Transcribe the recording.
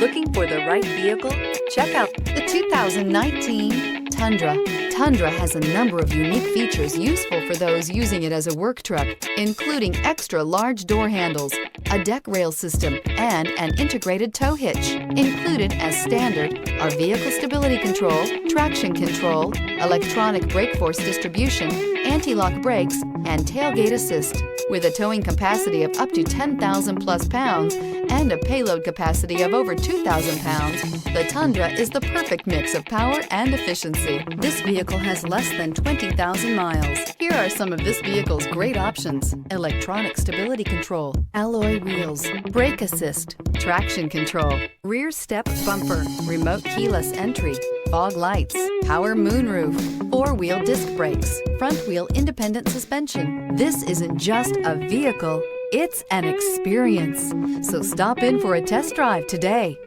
Looking for the right vehicle? Check out the 2019 Tundra. Tundra has a number of unique features useful for those using it as a work truck, including extra large door handles, a deck rail system, and an integrated tow hitch. Included as standard are vehicle stability control, traction control, electronic brake force distribution, anti-lock brakes, and tailgate assist. With a towing capacity of up to 10,000 plus pounds and a payload capacity of over 2,000 pounds, the Tundra is the perfect mix of power and efficiency. This vehicle has less than 20,000 miles. Here are some of this vehicle's great options: electronic stability control, alloy wheels, brake assist, traction control, rear step bumper, remote keyless entry, fog lights, power moonroof, four-wheel disc brakes, front-wheel independent suspension. This isn't just a vehicle, it's an experience. So stop in for a test drive today.